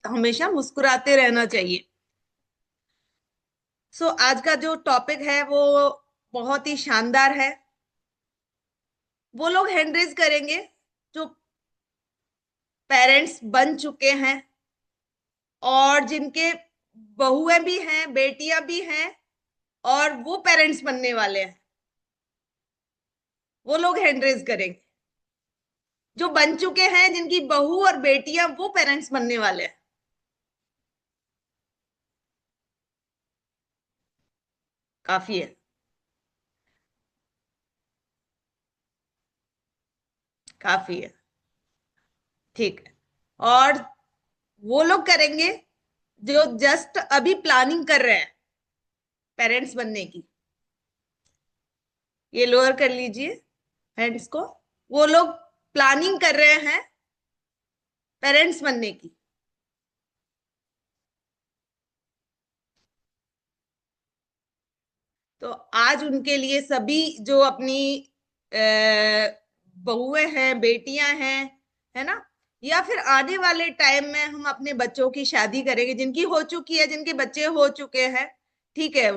हमेशा मुस्कुराते रहना चाहिए। आज का जो टॉपिक है वो बहुत ही शानदार है। वो लोग हैंड रेज करेंगे जो पेरेंट्स बन चुके हैं और जिनके बहुएं भी हैं, बेटियां भी हैं और वो पेरेंट्स बनने वाले हैं। वो लोग हैंड रेज करेंगे जो बन चुके हैं, जिनकी बहू और बेटियां वो पेरेंट्स बनने वाले हैं। काफी है, काफी है। ठीक है। और वो लोग करेंगे जो जस्ट अभी प्लानिंग कर रहे हैं पेरेंट्स बनने की। ये लोअर कर लीजिए हैंड्स को। वो लोग प्लानिंग कर रहे हैं पेरेंट्स बनने की। तो आज उनके लिए सभी जो अपनी बहुएं हैं, बेटियां हैं, है ना, या फिर आने वाले टाइम में हम अपने बच्चों की शादी करेंगे, जिनकी हो चुकी है, जिनके बच्चे हो चुके हैं, ठीक है।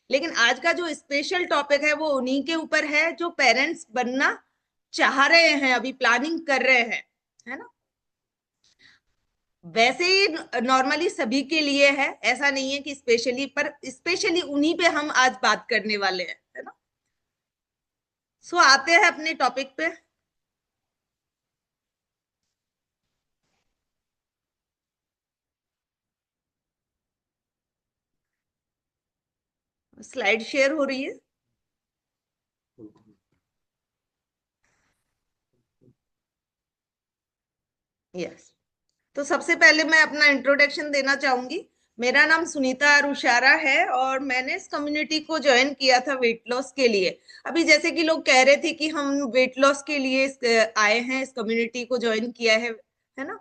लेकिन आज का जो स्पेशल टॉपिक है वो उन्हीं के ऊपर है जो पेरेंट्स बनना चाह रहे हैं, अभी प्लानिंग कर रहे हैं, है ना। वैसे ही नॉर्मली सभी के लिए है, ऐसा नहीं है कि स्पेशली, पर स्पेशली उन्हीं पे हम आज बात करने वाले हैं, है ना। आते हैं अपने टॉपिक पे। स्लाइड शेयर हो रही है। यस। तो सबसे पहले मैं अपना इंट्रोडक्शन देना चाहूंगी। मेरा नाम सुनीता आरुशारा है और मैंने इस कम्युनिटी को ज्वाइन किया था वेट लॉस के लिए। अभी जैसे कि लोग कह रहे थे कि हम वेट लॉस के लिए आए हैं, इस कम्युनिटी को ज्वाइन किया है ना।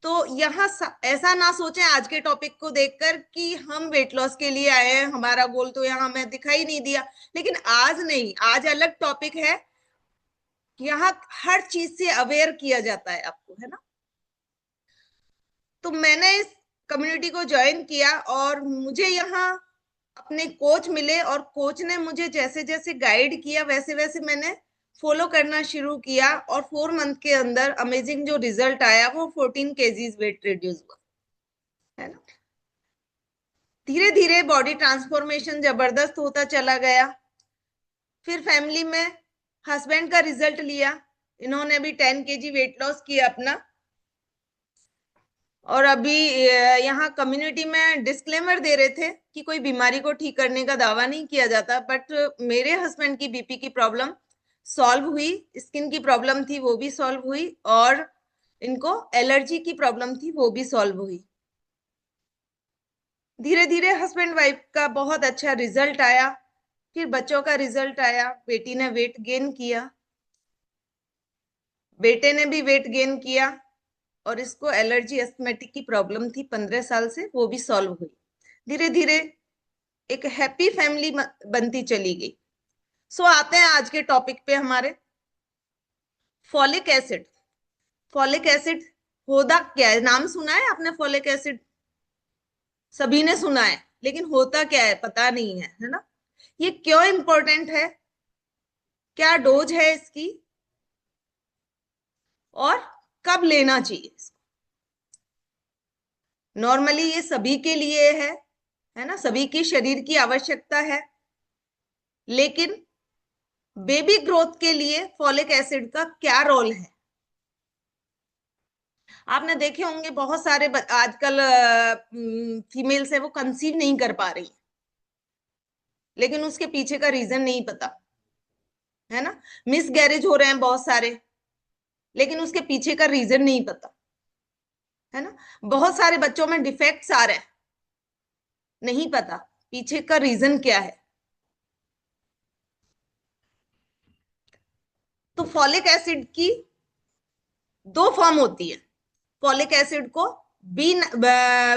तो यहाँ ऐसा ना सोचें आज के टॉपिक को देखकर कि हम वेट लॉस के लिए आए हैं, हमारा गोल तो यहाँ हमें दिखाई नहीं दिया। लेकिन आज नहीं, आज अलग टॉपिक है। यहाँ हर चीज से अवेयर किया जाता है आपको, है ना। तो मैंने इस कम्युनिटी को ज्वाइन किया और मुझे यहाँ अपने कोच मिले और कोच ने मुझे जैसे जैसे गाइड किया वैसे वैसे मैंने फॉलो करना शुरू किया और 4 मंथ के अंदर अमेजिंग जो रिजल्ट आया वो 14 kgs वेट रिड्यूस हुआ, है ना। धीरे धीरे बॉडी ट्रांसफॉर्मेशन जबरदस्त होता चला गया। फिर फैमिली में हस्बैंड का रिजल्ट लिया। इन्होंने भी 10 kg वेट लॉस किया अपना। और अभी यहाँ कम्युनिटी में डिस्क्लेमर दे रहे थे कि कोई बीमारी को ठीक करने का दावा नहीं किया जाता, बट मेरे हस्बैंड की बीपी की प्रॉब्लम सॉल्व हुई, स्किन की प्रॉब्लम थी वो भी सॉल्व हुई, और इनको एलर्जी की प्रॉब्लम थी वो भी सॉल्व हुई। धीरे धीरे हस्बैंड वाइफ का बहुत अच्छा रिजल्ट आया। फिर बच्चों का रिजल्ट आया। बेटी ने वेट गेन किया, बेटे ने भी वेट गेन किया, और इसको एलर्जी एस्थमेटिक की प्रॉब्लम थी 15 साल से, वो भी सॉल्व हुई। धीरे धीरे एक हैप्पी फैमिली बनती चली गई। आते हैं आज के टॉपिक पे हमारे, फॉलिक एसिड। फॉलिक एसिड होता क्या है? नाम सुना है आपने फॉलिक एसिड? सभी ने सुना है, लेकिन होता क्या है पता नहीं है ना। ये क्यों इंपॉर्टेंट है, क्या डोज है इसकी, और कब लेना चाहिए इसको। नॉर्मली ये सभी के लिए है ना, सभी की शरीर की आवश्यकता है। लेकिन बेबी ग्रोथ के लिए फॉलिक एसिड का क्या रोल है? आपने देखे होंगे बहुत सारे आजकल फीमेल्स है वो कंसीव नहीं कर पा रही, लेकिन उसके पीछे का रीजन नहीं पता, है ना। मिस गैरेज हो रहे हैं बहुत सारे, लेकिन उसके पीछे का रीजन नहीं पता, है ना। बहुत सारे बच्चों में डिफेक्ट्स आ रहे हैं, नहीं पता पीछे का रीजन क्या है। तो फॉलिक एसिड की दो फॉर्म होती है। फॉलिक एसिड को बी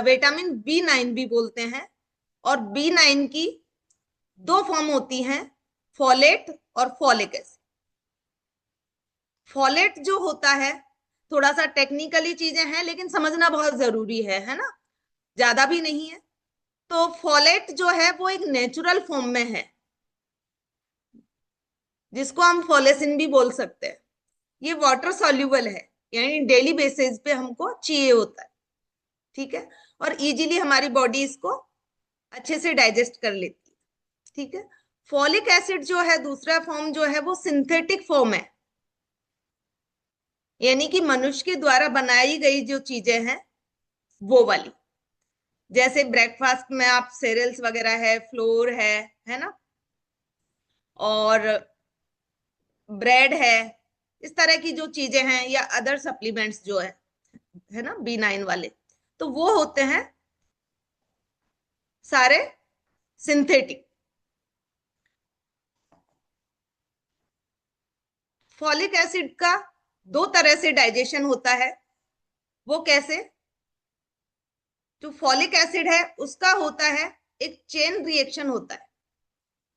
विटामिन B9 भी बोलते हैं, और B9 की दो फॉर्म होती हैं, फॉलेट और फॉलिक एसिड। फॉलेट जो होता है, थोड़ा सा टेक्निकली चीजें हैं, लेकिन समझना बहुत जरूरी है ना, ज्यादा भी नहीं है। तो फॉलेट जो है वो एक नेचुरल फॉर्म में है, जिसको हम फॉलेसिन भी बोल सकते हैं। ये वाटर सॉल्युबल है, यानी डेली बेसिस पे हमको चाहिए होता है, ठीक है। और इजीली हमारी बॉडी इसको अच्छे से डाइजेस्ट कर लेती है, ठीक है। फॉलिक एसिड जो है दूसरा फॉर्म जो है वो सिंथेटिक फॉर्म है, यानी कि मनुष्य के द्वारा बनाई गई जो चीजें हैं वो वाली, जैसे ब्रेकफास्ट में आप सेरियल्स वगैरह है, फ्लोर है ना, और ब्रेड है, इस तरह की जो चीजें हैं, या अदर सप्लीमेंट्स जो है ना, B9 वाले, तो वो होते हैं सारे सिंथेटिक। फॉलिक एसिड का दो तरह से डाइजेशन होता है। वो कैसे? जो फॉलिक एसिड है उसका होता है, एक चेन रिएक्शन होता है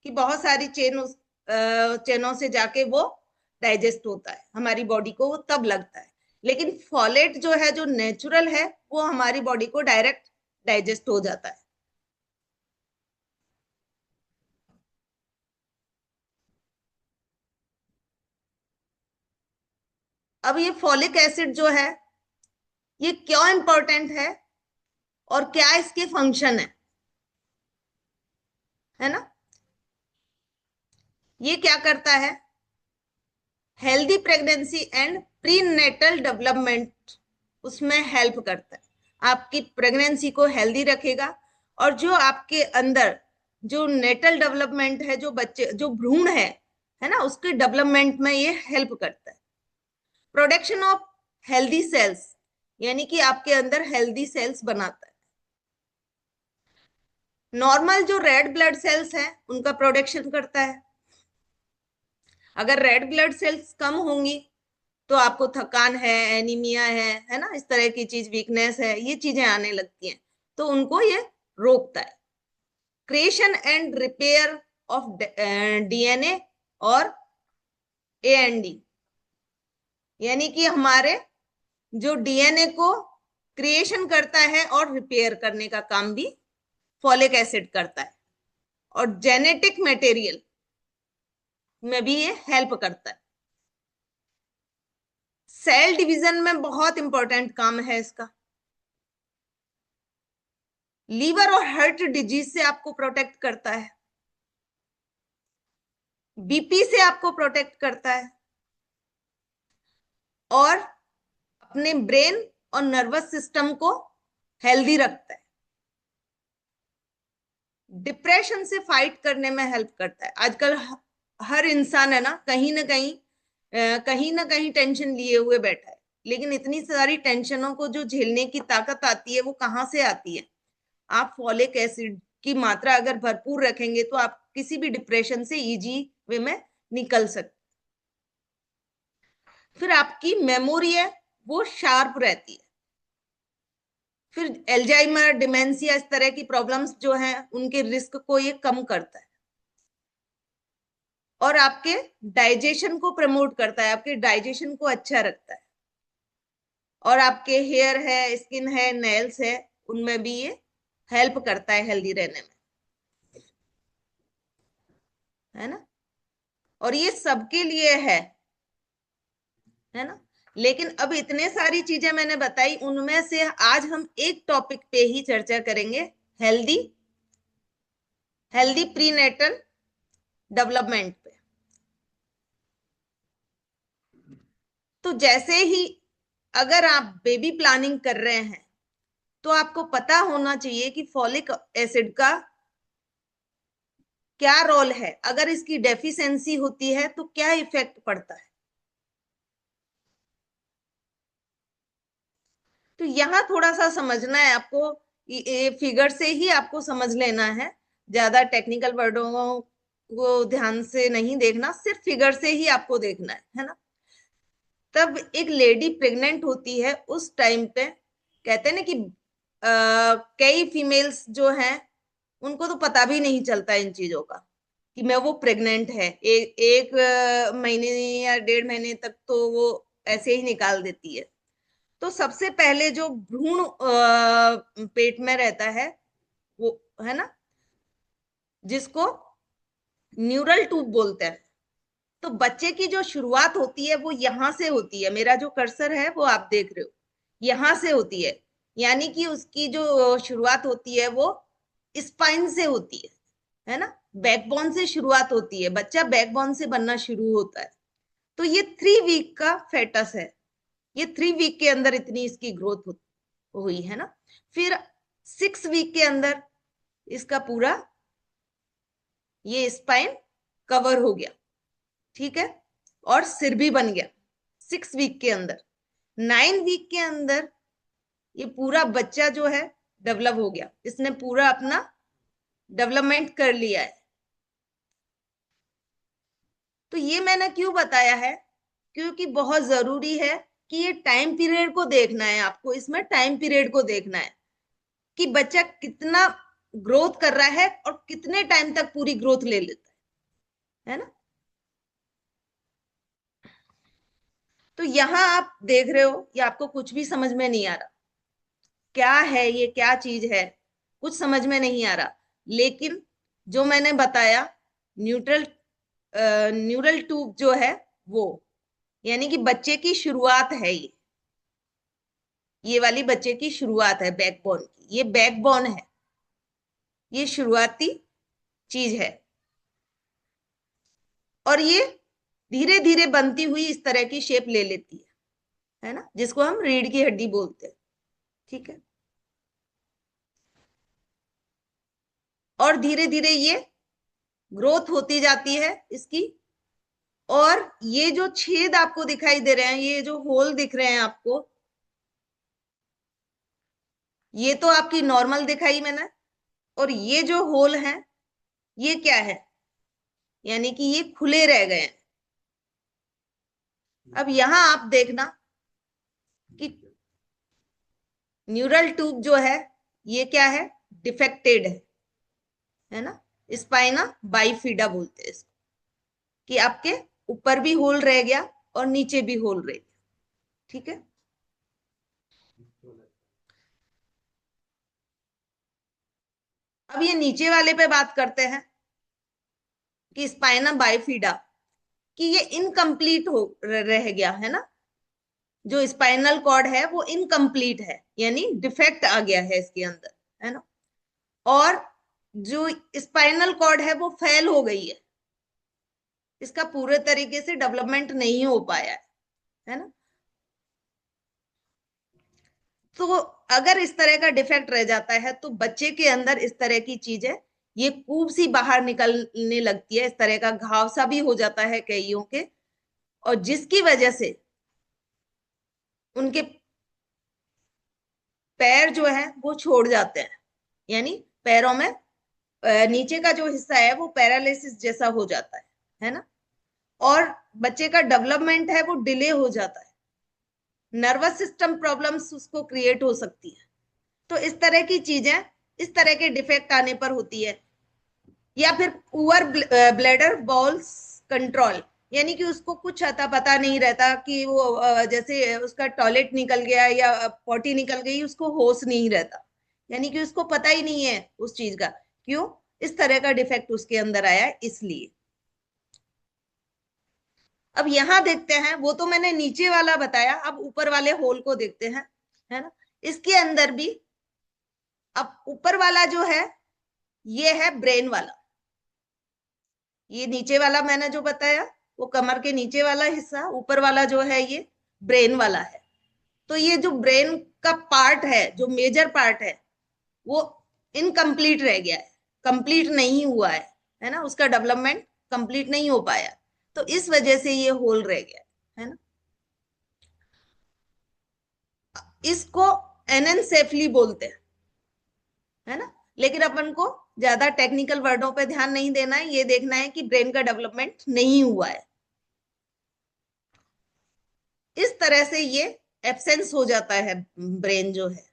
कि बहुत सारी चेनों से जाके वो डाइजेस्ट होता है, हमारी बॉडी को वो तब लगता है। लेकिन फॉलेट जो है, जो नेचुरल है, वो हमारी बॉडी को डायरेक्ट डाइजेस्ट हो जाता है। अब ये फॉलिक एसिड जो है, ये क्यों इंपॉर्टेंट है और क्या इसके फंक्शन है ना। ये क्या करता है? Healthy pregnancy and prenatal development उसमें हेल्प करता है। आपकी प्रेगनेंसी को हेल्दी रखेगा, और जो आपके अंदर जो नेटल डेवलपमेंट है, जो बच्चे जो भ्रूण है ना, उसके डेवलपमेंट में ये हेल्प करता है। प्रोडक्शन ऑफ हेल्दी सेल्स, यानी कि आपके अंदर हेल्दी सेल्स बनाता है। नॉर्मल जो रेड ब्लड सेल्स हैं उनका प्रोडक्शन करता है। अगर रेड ब्लड सेल्स कम होंगी तो आपको थकान है, एनीमिया है ना, इस तरह की चीज, वीकनेस है, ये चीजें आने लगती हैं, तो उनको ये रोकता है। Creation and repair of DNA और AND, यानी कि हमारे जो DNA को क्रिएशन करता है और रिपेयर करने का काम भी फॉलिक एसिड करता है, और जेनेटिक मटेरियल में भी ये हेल्प करता है। सेल डिवीजन में बहुत इंपॉर्टेंट काम है इसका। लीवर और हार्ट डिजीज से आपको प्रोटेक्ट करता है, BP से आपको प्रोटेक्ट करता है, और अपने ब्रेन और नर्वस सिस्टम को हेल्दी रखता है। डिप्रेशन से फाइट करने में हेल्प करता है। आजकल हर इंसान है ना, कहीं ना कहीं टेंशन लिए हुए बैठा है, लेकिन इतनी सारी टेंशनों को जो झेलने की ताकत आती है वो कहाँ से आती है? आप फॉलिक एसिड की मात्रा अगर भरपूर रखेंगे तो आप किसी भी डिप्रेशन से इजी वे में निकल सकते। फिर आपकी मेमोरी है वो शार्प रहती है। फिर एल्जाइमर, डिमेंशिया, इस तरह की प्रॉब्लम्स जो हैं उनके रिस्क को ये कम करता है, और आपके डाइजेशन को प्रमोट करता है, आपके डाइजेशन को अच्छा रखता है, और आपके हेयर है, स्किन है, नेल्स है, उनमें भी ये हेल्प करता है हेल्दी रहने में, है ना। और ये सबके लिए है ना। लेकिन अब इतने सारी चीजें मैंने बताई, उनमें से आज हम एक टॉपिक पे ही चर्चा करेंगे, हेल्दी हेल्दी प्रीनेटल डेवलपमेंट पे। तो जैसे ही अगर आप बेबी प्लानिंग कर रहे हैं तो आपको पता होना चाहिए कि फॉलिक एसिड का क्या रोल है, अगर इसकी डेफिशिएंसी होती है तो क्या इफेक्ट पड़ता है। तो यहाँ थोड़ा सा समझना है आपको, ये फिगर से ही आपको समझ लेना है, ज्यादा टेक्निकल वर्डों को ध्यान से नहीं देखना, सिर्फ फिगर से ही आपको देखना है ना। तब एक लेडी प्रेग्नेंट होती है उस टाइम पे, कहते हैं ना कि कई फीमेल्स जो हैं उनको तो पता भी नहीं चलता इन चीजों का कि मैं वो प्रेग्नेंट है। एक महीने या 1.5 महीने तक तो वो ऐसे ही निकाल देती है, तो सबसे पहले जो भ्रूण पेट में रहता है वो है ना, जिसको न्यूरल ट्यूब बोलते हैं। तो बच्चे की जो शुरुआत होती है वो यहां से होती है, मेरा जो कर्सर है वो आप देख रहे हो, यहां से होती है। यानी कि उसकी जो शुरुआत होती है वो स्पाइन से होती है ना, बैकबोन से शुरुआत होती है, बच्चा बैकबोन से बनना शुरू होता है। तो ये 3 वीक का फेटस है, ये 3 वीक के अंदर इतनी इसकी ग्रोथ हुई है ना। फिर 6 वीक के अंदर इसका पूरा ये स्पाइन कवर हो गया, ठीक है, और सिर भी बन गया 6 वीक के अंदर। 9 वीक के अंदर ये पूरा बच्चा जो है डेवलप हो गया, इसने पूरा अपना डेवलपमेंट कर लिया है। तो ये मैंने क्यों बताया है, क्योंकि बहुत जरूरी है कि ये टाइम पीरियड को देखना है आपको, इसमें टाइम पीरियड को देखना है कि बच्चा कितना ग्रोथ कर रहा है और कितने टाइम तक पूरी ग्रोथ ले लेता है ना। तो यहां आप देख रहे हो, ये आपको कुछ भी समझ में नहीं आ रहा, क्या है ये, क्या चीज है, कुछ समझ में नहीं आ रहा। लेकिन जो मैंने बताया, न्यूट्रल न्यूरल ट्यूब जो है वो, यानी कि बच्चे की शुरुआत है ये वाली बच्चे की शुरुआत है बैकबोन की, ये बैकबोन है, ये शुरुआती चीज है। और ये धीरे धीरे बनती हुई इस तरह की शेप ले लेती है ना, जिसको हम रीढ़ की हड्डी बोलते हैं, ठीक है। और धीरे धीरे ये ग्रोथ होती जाती है इसकी। और ये जो छेद आपको दिखाई दे रहे हैं, ये जो होल दिख रहे हैं आपको, ये तो आपकी नॉर्मल दिखाई मैंने, और ये जो होल है ये क्या है, यानी कि ये खुले रह गए हैं। अब यहां आप देखना कि न्यूरल ट्यूब जो है ये क्या है, डिफेक्टेड है ना, स्पाइना बाइफिडा बोलते हैं इसको, कि आपके ऊपर भी होल रह गया और नीचे भी होल रह गया, ठीक है। अब ये नीचे वाले पे बात करते हैं कि स्पाइना बाइफिडा, कि ये इनकम्प्लीट हो रह गया है ना, जो स्पाइनल कॉर्ड है वो इनकम्प्लीट है, यानी डिफेक्ट आ गया है इसके अंदर, है ना। और जो स्पाइनल कॉर्ड है वो फेल हो गई है, इसका पूरे तरीके से डेवलपमेंट नहीं हो पाया है ना। तो अगर इस तरह का डिफेक्ट रह जाता है तो बच्चे के अंदर इस तरह की चीजें, ये कूब सी बाहर निकलने लगती है, इस तरह का घाव सा भी हो जाता है कईयों के, और जिसकी वजह से उनके पैर जो है वो छोड़ जाते हैं, यानी पैरों में नीचे का जो हिस्सा है वो पैरालिसिस जैसा हो जाता है ना। और बच्चे का डेवलपमेंट है वो डिले हो जाता है, नर्वस सिस्टम प्रॉब्लम्स उसको क्रिएट हो सकती है। तो इस तरह की चीजें, इस तरह के डिफेक्ट आने पर होती है। या फिर पुअर ब्लैडर बॉल्स कंट्रोल, यानी कि उसको कुछ अता पता नहीं रहता कि वो जैसे उसका टॉयलेट निकल गया या पॉटी निकल गई, उसको होश नहीं रहता, यानी कि उसको पता ही नहीं है उस चीज का, क्यों, इस तरह का डिफेक्ट उसके अंदर आया है इसलिए। अब यहां देखते हैं, वो तो मैंने नीचे वाला बताया, अब ऊपर वाले होल को देखते हैं, है ना। इसके अंदर भी अब ऊपर वाला जो है ये है ब्रेन वाला, ये नीचे वाला मैंने जो बताया वो कमर के नीचे वाला हिस्सा, ऊपर वाला जो है ये ब्रेन वाला है। तो ये जो ब्रेन का पार्ट है, जो मेजर पार्ट है, वो इनकम्प्लीट रह गया है, कंप्लीट नहीं हुआ है ना, उसका डेवलपमेंट कंप्लीट नहीं हो पाया, तो इस वजह से ये होल रह गया है ना। इसको एनेंसेफली बोलते हैं, है ना। लेकिन अपन को ज्यादा टेक्निकल वर्डों पे ध्यान नहीं देना है, ये देखना है कि ब्रेन का डेवलपमेंट नहीं हुआ है। इस तरह से ये एब्सेंस हो जाता है ब्रेन जो है,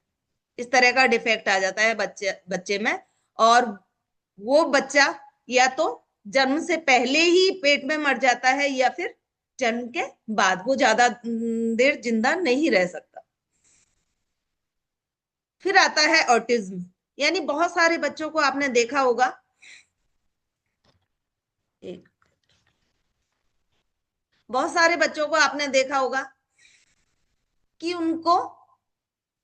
इस तरह का डिफेक्ट आ जाता है बच्चे बच्चे में। और वो बच्चा या तो जन्म से पहले ही पेट में मर जाता है, या फिर जन्म के बाद वो ज्यादा देर जिंदा नहीं रह सकता। फिर आता है ऑटिज्म, यानी बहुत सारे बच्चों को आपने देखा होगा, एक बहुत सारे बच्चों को आपने देखा होगा कि उनको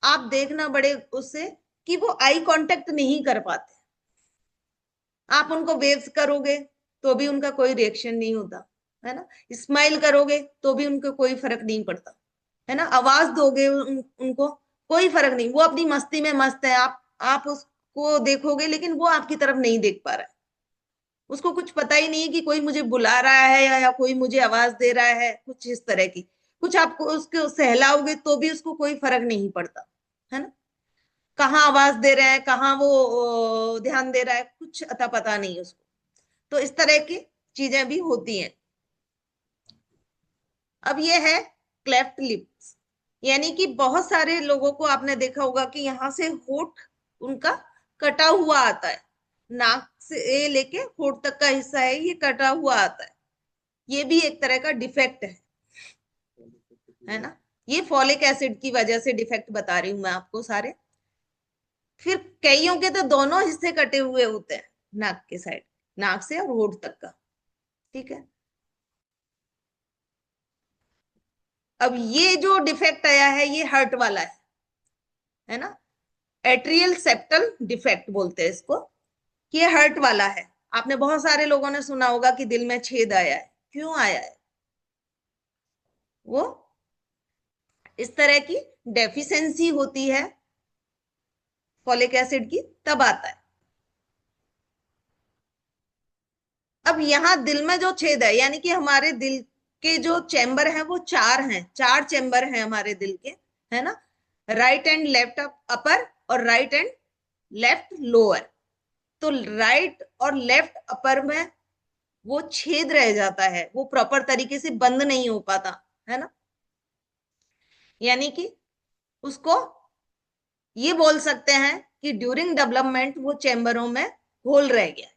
आप देखना बड़े उससे कि वो आई कांटेक्ट नहीं कर पाते। आप उनको वेव्स करोगे तो भी उनका कोई रिएक्शन नहीं होता, है ना। स्माइल करोगे तो भी उनको कोई फर्क नहीं पड़ता, है ना। आवाज दोगे उनको, कोई फर्क नहीं, वो अपनी मस्ती में मस्त है। आप उसको देखोगे लेकिन वो आपकी तरफ नहीं देख पा रहा है। उसको कुछ पता ही नहीं है कि कोई मुझे बुला रहा है या कोई मुझे आवाज दे रहा है, कुछ इस तरह की। कुछ आपको उसको सहलाओगे तो भी उसको कोई फर्क नहीं पड़ता, है ना। कहाँ आवाज दे रहे हैं, कहाँ वो ध्यान दे रहा है, कुछ अता पता नहीं उसको। तो इस तरह की चीजें भी होती हैं। अब ये है क्लेफ्ट लिप्स, यानी कि बहुत सारे लोगों को आपने देखा होगा कि यहाँ से होठ उनका कटा हुआ आता है। नाक से लेके होठ तक का हिस्सा है, ये कटा हुआ आता है। ये भी एक तरह का डिफेक्ट है ना। ये फॉलिक एसिड की वजह से डिफेक्ट बता रही हूं मैं आपको सारे। फिर कईयों के तो दोनों हिस्से कटे हुए होते हैं, नाक के साइड, नाक से और होठ तक का। ठीक है। अब ये जो डिफेक्ट आया है ये हार्ट वाला है ना। एट्रियल सेप्टल डिफेक्ट बोलते हैं इसको। ये हार्ट वाला है। आपने बहुत सारे लोगों ने सुना होगा कि दिल में छेद आया है। क्यों आया है? वो इस तरह की डेफिशिएंसी होती है फॉलिक एसिड की, तब आता है। अब यहाँ दिल में जो छेद है, यानी कि हमारे दिल के जो चैम्बर हैं वो चार हैं, चार चैम्बर हैं हमारे दिल के, है ना। राइट एंड लेफ्ट अपर और राइट एंड लेफ्ट लोअर। तो राइट और लेफ्ट अपर में वो छेद रह जाता है, वो प्रॉपर तरीके से बंद नहीं हो पाता, है ना। यानी कि उसको ये बोल सकते हैं कि ड्यूरिंग डेवलपमेंट वो चैम्बरों में होल रह गया।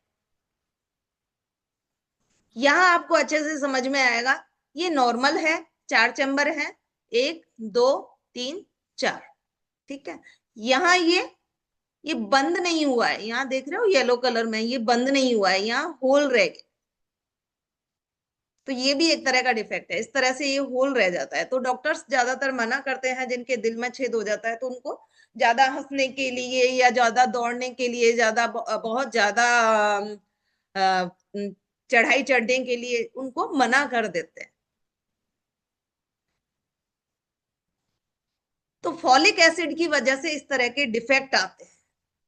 यहां आपको अच्छे से समझ में आएगा। ये नॉर्मल है, चार चैम्बर है, एक, दो, तीन, चार। ठीक है। यहाँ ये बंद नहीं हुआ है, यहाँ देख रहे हो येलो कलर में, ये बंद नहीं हुआ है, यहाँ होल रह गया। तो ये भी एक तरह का डिफेक्ट है, इस तरह से ये होल रह जाता है। तो डॉक्टर्स ज्यादातर मना करते हैं जिनके दिल में छेद हो जाता है, तो उनको ज्यादा हंसने के लिए या ज्यादा दौड़ने के लिए, ज्यादा बहुत ज्यादा अ, चढ़ाई चढ़ने के लिए उनको मना कर देते हैं। तो फॉलिक एसिड की वजह से इस तरह के डिफेक्ट आते हैं।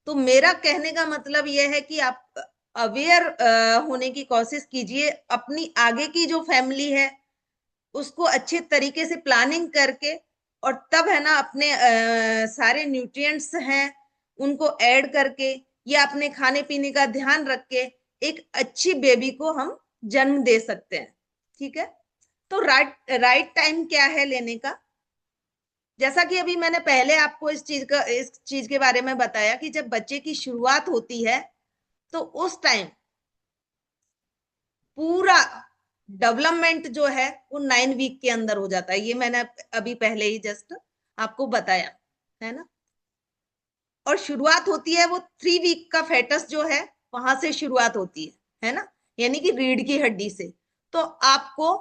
तो मेरा कहने का मतलब यह है कि आप अवेयर होने की कोशिश कीजिए, अपनी आगे की जो फैमिली है उसको अच्छे तरीके से प्लानिंग करके, और तब है ना अपने सारे न्यूट्रिएंट्स हैं उनको ऐड करके, या अपने खाने पीने का ध्यान रख के एक अच्छी बेबी को हम जन्म दे सकते हैं। ठीक है। तो राइट राइट टाइम क्या है लेने का? जैसा कि अभी मैंने पहले आपको इस चीज के बारे में बताया कि जब बच्चे की शुरुआत होती है तो उस टाइम पूरा डेवलपमेंट जो है वो 9 वीक के अंदर हो जाता है। ये मैंने अभी पहले ही जस्ट आपको बताया, है ना। और शुरुआत होती है वो 3 वीक का फेटस जो है वहां से शुरुआत होती है ना, यानी कि रीढ़ की हड्डी से। तो आपको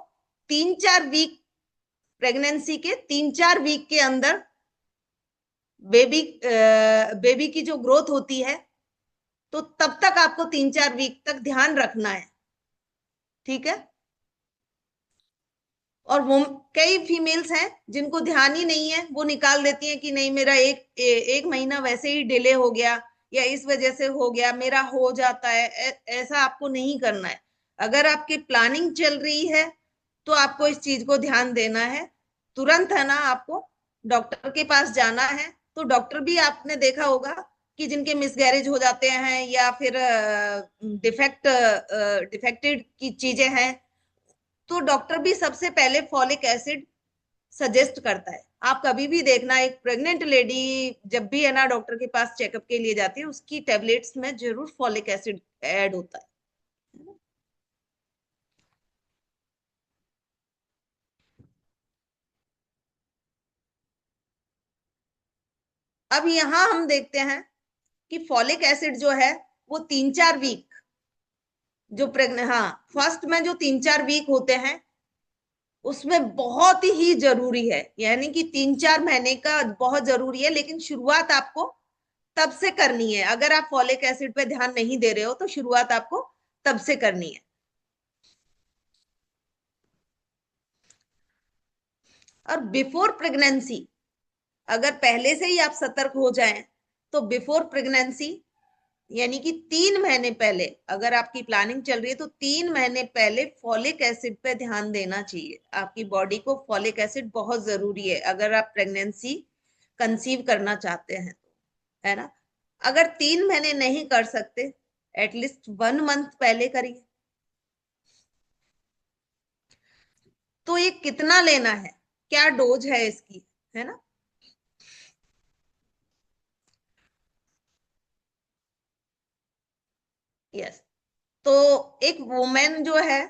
3-4 वीक, प्रेगनेंसी के 3-4 वीक के अंदर बेबी बेबी की जो ग्रोथ होती है, तो तब तक आपको 3-4 वीक तक ध्यान रखना है। ठीक है। और वो कई फीमेल्स हैं जिनको ध्यान ही नहीं है, वो निकाल देती हैं कि नहीं मेरा एक महीना वैसे ही डिले हो गया या इस वजह से हो गया, मेरा हो जाता है। ऐसा आपको नहीं करना है। अगर आपकी प्लानिंग चल रही है तो आपको इस चीज को ध्यान देना है। तुरंत है ना आपको डॉक्टर के पास जाना है। तो डॉक्टर भी आपने देखा होगा कि जिनके मिसगैरेज हो जाते हैं या फिर डिफेक्टेड की चीजें हैं, तो डॉक्टर भी सबसे पहले फॉलिक एसिड सजेस्ट करता है। आप कभी भी देखना, एक प्रेग्नेंट लेडी जब भी है ना डॉक्टर के पास चेकअप के लिए जाती है, उसकी टेबलेट्स में जरूर फॉलिक एसिड ऐड होता है। अब यहाँ हम देखते हैं कि फॉलिक एसिड जो है वो 3-4 वीक जो प्रेग्नेंट, हाँ, फर्स्ट में जो 3-4 वीक होते हैं उसमें बहुत ही जरूरी है, यानी कि 3-4 महीने का बहुत जरूरी है, लेकिन शुरुआत आपको तब से करनी है। अगर आप फॉलिक एसिड पे ध्यान नहीं दे रहे हो तो शुरुआत आपको तब से करनी है। और बिफोर प्रेगनेंसी अगर पहले से ही आप सतर्क हो जाएं तो बिफोर प्रेगनेंसी यानी कि 3 महीने पहले अगर आपकी प्लानिंग चल रही है तो 3 महीने पहले फॉलिक एसिड पे ध्यान देना चाहिए। आपकी बॉडी को फॉलिक एसिड बहुत जरूरी है अगर आप प्रेगनेंसी कंसीव करना चाहते हैं तो, है ना। अगर 3 महीने नहीं कर सकते एटलीस्ट 1 मंथ पहले करिए। तो ये कितना लेना है, क्या डोज है इसकी, है ना। यस, तो एक वुमेन जो है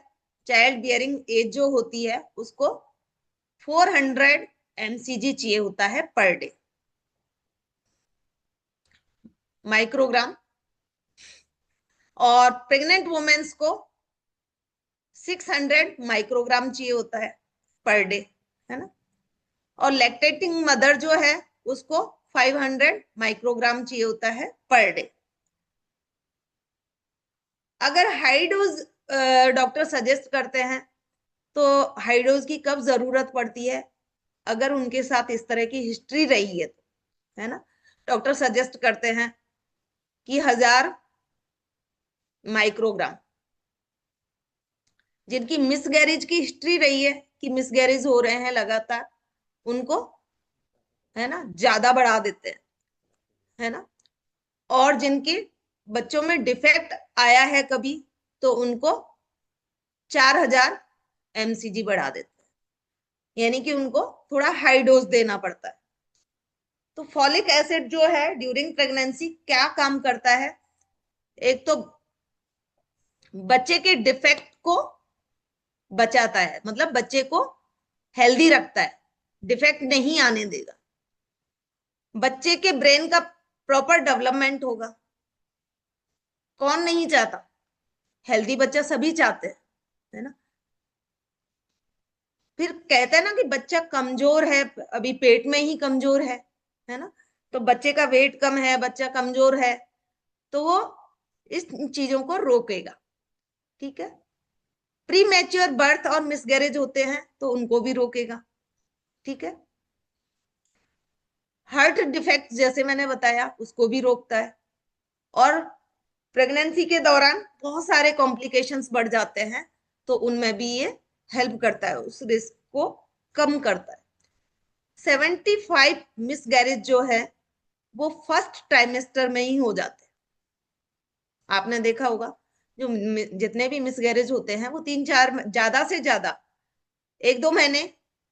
चाइल्ड बियरिंग एज जो होती है उसको 400 mcg चाहिए होता है पर डे, माइक्रोग्राम। और प्रेग्नेंट वुमेन्स को 600 माइक्रोग्राम चाहिए होता है पर डे, है ना। और लैक्टेटिंग मदर जो है उसको 500 माइक्रोग्राम चाहिए होता है पर डे। अगर हाई डोज डॉक्टर सजेस्ट करते हैं तो हाई डोज की कब जरूरत पड़ती है, अगर उनके साथ इस तरह की हिस्ट्री रही है तो, है ना। डॉक्टर सजेस्ट करते हैं कि 1000 माइक्रोग्राम। जिनकी मिसगैरेज की हिस्ट्री रही है कि मिसगैरेज हो रहे हैं लगातार, उनको, है ना, ज्यादा बढ़ा देते हैं, है ना। और जिनके बच्चों में डिफेक्ट आया है कभी तो उनको 4000 mcg बढ़ा देते हैं, यानी कि उनको थोड़ा हाई डोज देना पड़ता है। तो फॉलिक एसिड जो है ड्यूरिंग प्रेगनेंसी क्या काम करता है, एक तो बच्चे के डिफेक्ट को बचाता है, मतलब बच्चे को हेल्दी रखता है, डिफेक्ट नहीं आने देगा, बच्चे के ब्रेन का प्रॉपर डेवलपमेंट होगा। कौन नहीं चाहता, हेल्दी बच्चा सभी चाहते हैं, है ना। फिर कहते हैं ना कि बच्चा कमजोर है, अभी पेट में ही कमजोर है ना। तो बच्चे का वेट कम है, बच्चा कमजोर है, तो वो इस चीजों को रोकेगा, ठीक है। प्री मैच्योर बर्थ और मिसगैरेज होते हैं तो उनको भी रोकेगा, ठीक है। हार्ट डिफेक्ट जैसे मैंने बताया उसको भी रोकता है। और प्रेगनेंसी के दौरान बहुत सारे कॉम्प्लिकेशंस बढ़ जाते हैं तो उनमें भी ये हेल्प करता है, उस रिस्क को कम करता है। 75 मिसगैरेज जो है वो फर्स्ट ट्राइमेस्टर में ही हो जाते हैं। आपने देखा होगा जो जितने भी मिसगैरेज होते हैं वो 3-4, ज्यादा से ज्यादा 1-2 महीने,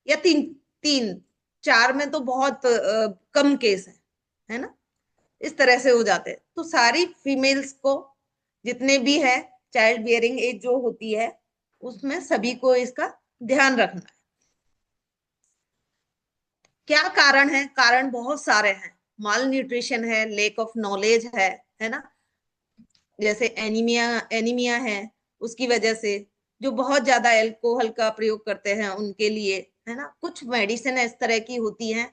या तीन, 3-4 में तो बहुत कम केस है ना, इस तरह से हो जाते हैं। तो सारी फीमेल्स को जितने भी है चाइल्ड बियरिंग एज जो होती है उसमें सभी को इसका ध्यान रखना है। क्या कारण है, कारण बहुत सारे हैं। माल न्यूट्रिशन है, लेक ऑफ नॉलेज है ना। जैसे एनीमिया, एनीमिया है उसकी वजह से, जो बहुत ज्यादा अल्कोहल का प्रयोग करते हैं उनके लिए, है ना। कुछ मेडिसिन इस तरह की होती हैं,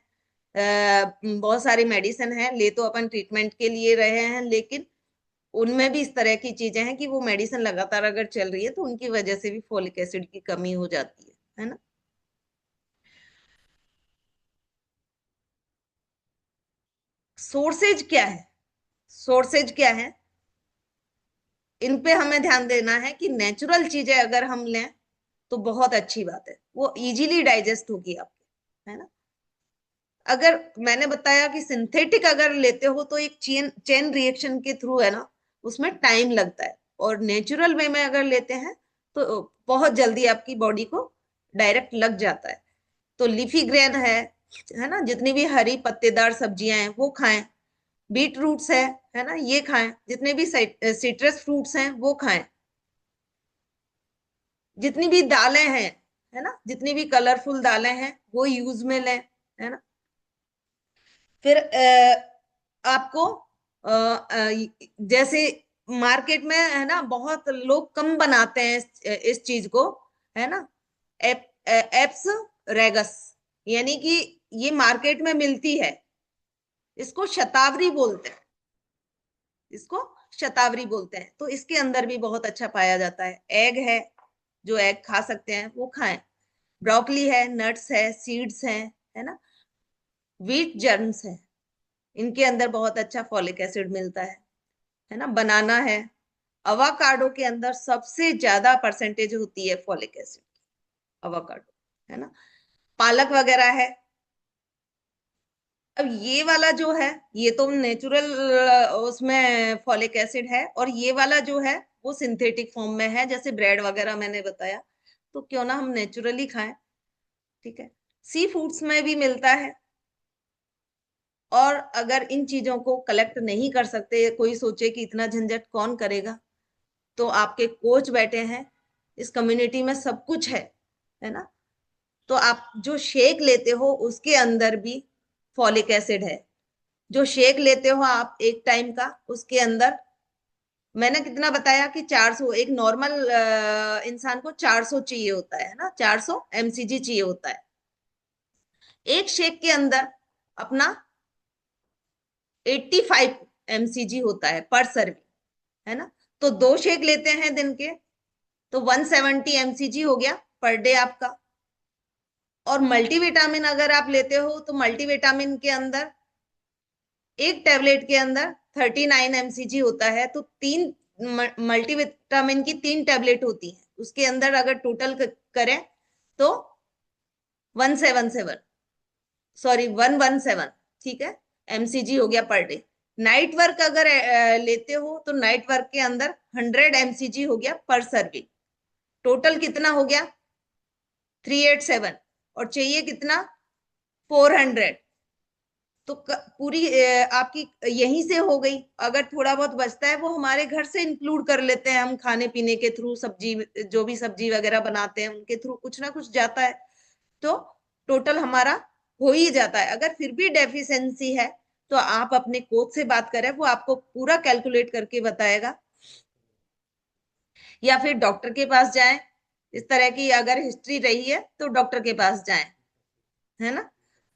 बहुत सारी मेडिसिन है, ले तो अपन ट्रीटमेंट के लिए रहे हैं, लेकिन उनमें भी इस तरह की चीजें हैं कि वो मेडिसिन लगातार अगर चल रही है तो उनकी वजह से भी फोलिक एसिड की कमी हो जाती है ना। सोर्सेज क्या है, सोर्सेज क्या है, इन पे हमें ध्यान देना है कि नेचुरल चीजें अगर हम लें तो बहुत अच्छी बात है, वो इजीली डाइजेस्ट होगी आपके, है ना। अगर मैंने बताया कि सिंथेटिक अगर लेते हो तो एक चेन चेन रिएक्शन के थ्रू, है ना, उसमें टाइम लगता है। और नेचुरल वे में अगर लेते हैं तो बहुत जल्दी आपकी बॉडी को डायरेक्ट लग जाता है। तो लीफी ग्रेन है ना, जितनी भी हरी पत्तेदार सब्जियां हैं वो खाएं, बीट रूट्स है ना, ये खाएं, जितने भी सिट्रस फ्रूट्स हैं वो खाएं, जितनी भी दालें हैं, है ना, जितनी भी कलरफुल दालें हैं वो यूज में लें, है ना। फिर आपको जैसे मार्केट में है ना, बहुत लोग कम बनाते हैं इस चीज को, है ना। एप्स रेगस, यानी कि ये मार्केट में मिलती है, इसको शतावरी बोलते हैं, इसको शतावरी बोलते हैं। तो इसके अंदर भी बहुत अच्छा पाया जाता है। एग है, जो एग खा सकते हैं वो खाएं। ब्रोकली है, नट्स है, सीड्स हैं, है ना। व्हीट जर्म्स है, इनके अंदर बहुत अच्छा फॉलिक एसिड मिलता है ना। बनाना है, अवाकाडो के अंदर सबसे ज्यादा परसेंटेज होती है फॉलिक एसिड, अवाकाडो, है ना। पालक वगैरह है। अब ये वाला जो है, ये तो नेचुरल उसमें फॉलिक एसिड है, और ये वाला जो है वो सिंथेटिक फॉर्म में है, जैसे ब्रेड वगैरह मैंने बताया। तो क्यों ना हम नेचुरली खाएं, ठीक है। सी फूड्स में भी मिलता है। और अगर इन चीजों को कलेक्ट नहीं कर सकते, कोई सोचे कि इतना झंझट कौन करेगा, तो आपके कोच बैठे हैं, इस कम्युनिटी में सब कुछ है ना। तो आप जो शेक लेते हो उसके अंदर भी फॉलिक एसिड है। जो शेक लेते हो आप एक टाइम का, उसके अंदर मैंने कितना बताया कि 400, एक नॉर्मल इंसान को 400 चाहिए होता है ना, 400 एमसीजी चाहिए होता है। एक शेक के अंदर अपना 85 एमसीजी होता है पर सर्विंग, है ना। तो दो शेक लेते हैं दिन के, तो 170 एमसीजी हो गया पर डे आपका। और मल्टीविटामिन अगर आप लेते हो, तो मल्टीविटामिन के अंदर एक टेबलेट के अंदर 39 एमसीजी होता है। तो तीन मल्टीविटामिन की तीन टेबलेट होती है, उसके अंदर अगर टोटल करें तो 177, सॉरी 117, ठीक है, एमसीजी हो गया पर डे। नाइट वर्क अगर लेते हो, तो नाइट वर्क के अंदर 100 एमसीजी हो गया पर सर्विंग। टोटल कितना हो गया? 387। और चाहिए कितना? 400। तो पूरी आपकी यहीं से हो गई। अगर थोड़ा बहुत बचता है, वो हमारे घर से इंक्लूड कर लेते हैं हम, खाने पीने के थ्रू, सब्जी, जो भी सब्जी वगैरह बनाते हैं उनके थ्रू कुछ ना कुछ जाता है। तो टोटल हमारा हो ही जाता है। अगर फिर भी डेफिशिएंसी है, तो आप अपने कोच से बात करें, वो आपको पूरा कैलकुलेट करके बताएगा। या फिर डॉक्टर के पास जाएं, इस तरह की अगर हिस्ट्री रही है तो डॉक्टर के पास जाएं, है ना।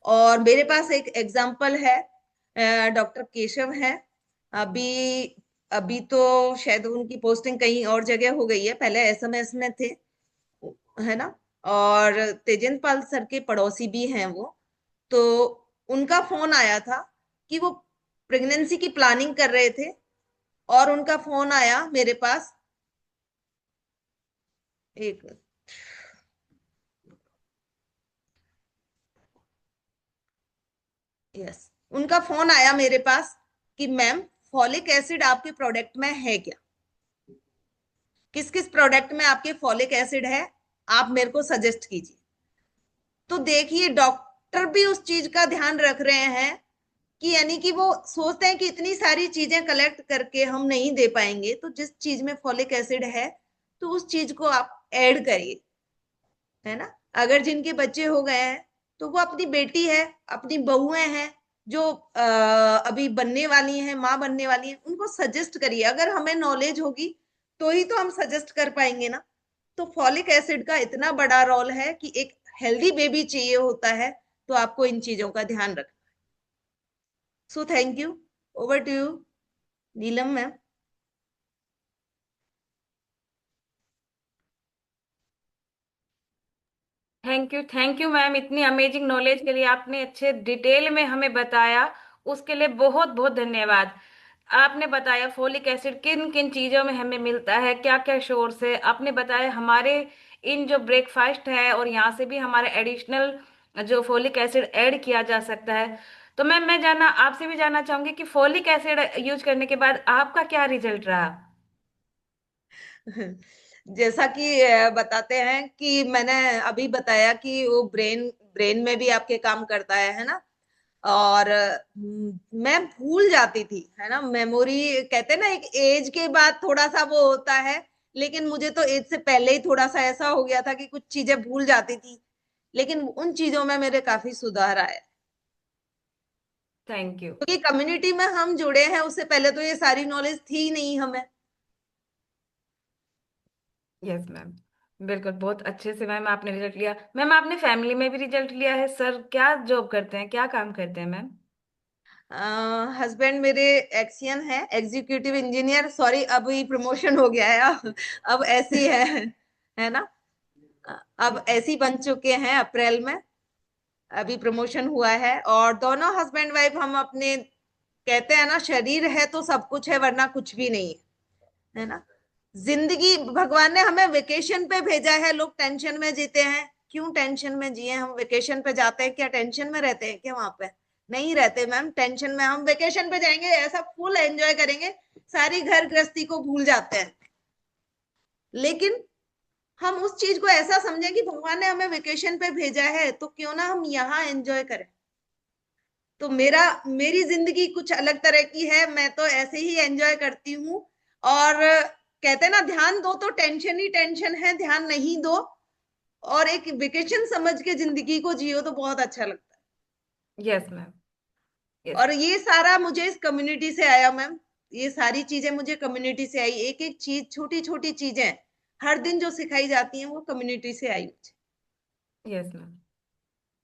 और मेरे पास एक एग्जाम्पल है, डॉक्टर केशव है। अभी अभी तो शायद उनकी पोस्टिंग कहीं और जगह हो गई है, पहले एसएमएस में थे, है ना। और तेजेंद्र पाल सर के पड़ोसी भी हैं वो। तो उनका फोन आया था कि वो प्रेगनेंसी की प्लानिंग कर रहे थे, और उनका फोन आया मेरे पास। एक, यस, उनका फोन आया मेरे पास कि मैम, फॉलिक एसिड आपके प्रोडक्ट में है क्या? किस किस प्रोडक्ट में आपके फॉलिक एसिड है, आप मेरे को सजेस्ट कीजिए। तो देखिए, डॉक्टर भी उस चीज का ध्यान रख रहे हैं कि, यानी कि वो सोचते हैं कि इतनी सारी चीजें कलेक्ट करके हम नहीं दे पाएंगे, तो जिस चीज में फॉलिक एसिड है, तो उस चीज को आप ऐड करिए, है ना। अगर जिनके बच्चे हो गए हैं, तो वो अपनी बेटी है, अपनी बहुएं हैं, जो अभी बनने वाली हैं, माँ बनने वाली हैं, उनको सजेस्ट करिए। अगर हमें नॉलेज होगी तो ही तो हम सजेस्ट कर पाएंगे ना। तो फॉलिक एसिड का इतना बड़ा रोल है कि एक हेल्दी बेबी चाहिए होता है, तो आपको इन चीजों का ध्यान रखना। So thank you. Over to you, Neelam ma'am. Thank you ma'am, इतनी अमेजिंग नॉलेज के लिए, आपने अच्छे डिटेल में हमें बताया, उसके लिए बहुत बहुत धन्यवाद। आपने बताया फोलिक एसिड किन किन चीजों में हमें मिलता है, क्या क्या सोर्स है, आपने बताया हमारे इन जो ब्रेकफास्ट है, और यहाँ से भी हमारे एडिशनल जो फोलिक एसिड ऐड किया जा सकता है। तो मैम, मैं जाना आपसे भी जानना चाहूंगी कि फोलिक एसिड यूज करने के बाद आपका क्या रिजल्ट रहा। जैसा कि बताते हैं कि मैंने अभी बताया कि वो ब्रेन ब्रेन में भी आपके काम करता है ना। और मैं भूल जाती थी, है ना। मेमोरी कहते हैं ना, एक एज के बाद थोड़ा सा वो होता है। लेकिन मुझे तो एज से पहले ही थोड़ा सा ऐसा हो गया था कि कुछ चीजें भूल जाती थी। लेकिन उन चीजों में मेरे काफी सुधार आया। Thank you. क्योंकि कम्युनिटी में हम जुड़े हैं, उससे पहले तो ये सारी नॉलेज थी ही नहीं हमें। यस मैम, बिल्कुल बहुत अच्छे से मैम आपने रिजल्ट लिया। मैम आपने फैमिली में भी रिजल्ट लिया है? सर क्या जॉब करते हैं, क्या काम करते हैं मैम? हस्बैंड मेरे एक्सियन है, एग्जीक्यूटिव इंजीनियर। सॉरी, अभी प्रमोशन हो गया है। अब ऐसी है ना। अब ऐसी बन चुके हैं अप्रैल में, अभी प्रमोशन हुआ है। और दोनों हस्बैंड वाइफ हम अपने, कहते हैं ना, शरीर है तो सब कुछ है, वरना कुछ भी नहीं है ना। जिंदगी भगवान ने हमें वेकेशन पे भेजा है। लोग टेंशन में जीते हैं, क्यों टेंशन में जिए? हम वेकेशन पे जाते हैं क्या टेंशन में रहते हैं क्या? वहां पे नहीं रहते मैम टेंशन में। हम वेकेशन पे जाएंगे, ऐसा फुल एंजॉय करेंगे, सारी घर गृहस्थी को भूल जाते हैं। लेकिन हम उस चीज को ऐसा समझें कि भगवान ने हमें वेकेशन पे भेजा है, तो क्यों ना हम यहाँ एंजॉय करें। तो मेरी जिंदगी कुछ अलग तरह की है, मैं तो ऐसे ही एंजॉय करती हूँ। और कहते हैं ना, ध्यान दो तो टेंशन ही टेंशन है, ध्यान नहीं दो और एक वेकेशन समझ के जिंदगी को जियो तो बहुत अच्छा लगता यस मैम। है। यस। और ये सारा मुझे इस कम्युनिटी से आया मैम। ये सारी चीजें मुझे कम्युनिटी से आई, एक एक चीज, छोटी छोटी चीजें हर दिन जो सिखाई जाती हैं वो कम्युनिटी से आई मुझे। Yes ma'am.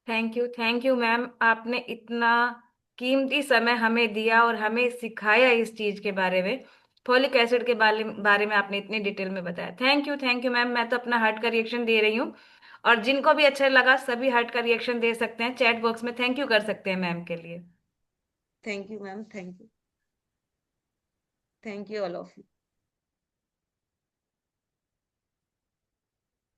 Thank you ma'am, आपने इतना कीमती समय हमें दिया और हमें सिखाया इस चीज के बारे में। फोलिक एसिड के बारे में आपने इतनी डिटेल में बताया। Thank you ma'am. मैं तो अपना हार्ट का रिएक्शन दे रही हूँ, और जिनको भी अच्छा लगा सभी हार्ट का रिएक्शन दे सकते हैं, चैट बॉक्स में थैंक यू कर सकते हैं मैम के लिए। Thank you ma'am, thank you, thank you all of you.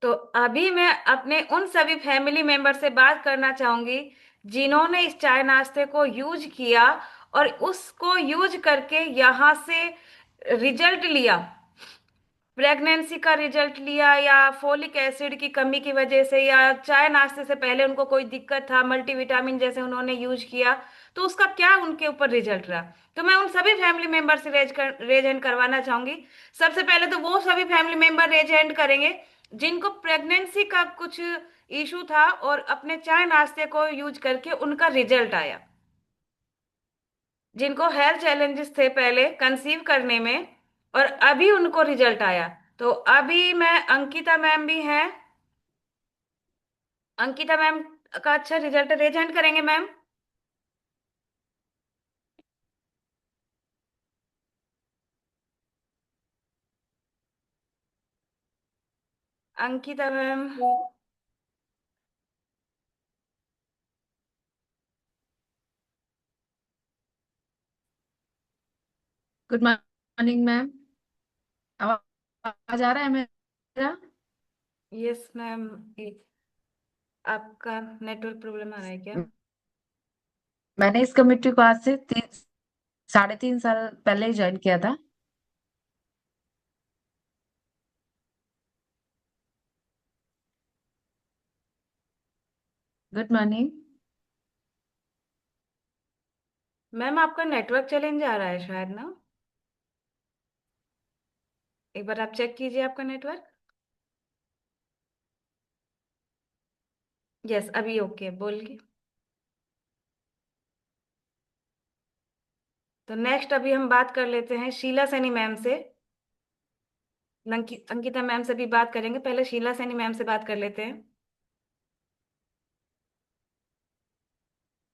तो अभी मैं अपने उन सभी फैमिली मेंबर से बात करना चाहूंगी जिन्होंने इस चाय नाश्ते को यूज किया और उसको यूज करके यहाँ से रिजल्ट लिया, प्रेगनेंसी का रिजल्ट लिया, या फोलिक एसिड की कमी की वजह से, या चाय नाश्ते से पहले उनको कोई दिक्कत था, मल्टीविटामिन जैसे उन्होंने यूज किया, तो उसका क्या उनके ऊपर रिजल्ट रहा। तो मैं उन सभी फैमिली मेंबर से रेज हैंड करवाना चाहूंगी। सबसे पहले तो वो सभी फैमिली मेंबर रेज हैंड करेंगे जिनको प्रेगनेंसी का कुछ इशू था और अपने चाय नाश्ते को यूज करके उनका रिजल्ट आया, जिनको हेल्थ चैलेंजेस थे पहले कंसीव करने में और अभी उनको रिजल्ट आया। तो अभी मैं अंकिता मैम भी हैं, अंकिता मैम का अच्छा रिजल्ट रेजेंट करेंगे ma'am. Ankita ma'am. Good morning ma'am. आवाज आ रहा है मेरा? Yes ma'am. आपका नेटवर्क प्रॉब्लम आ रहा है क्या? मैंने इस कमेटी को आज से 3.5 साल पहले ही ज्वाइन किया था। Good morning. मैम आपका नेटवर्क चैलेंज आ रहा है शायद ना, एक बार आप चेक कीजिए आपका नेटवर्क। यस अभी ओके बोलिए। तो नेक्स्ट अभी हम बात कर लेते हैं शीला सैनी मैम से। अंकिता मैम से भी बात करेंगे, पहले शीला सैनी मैम से बात कर लेते हैं।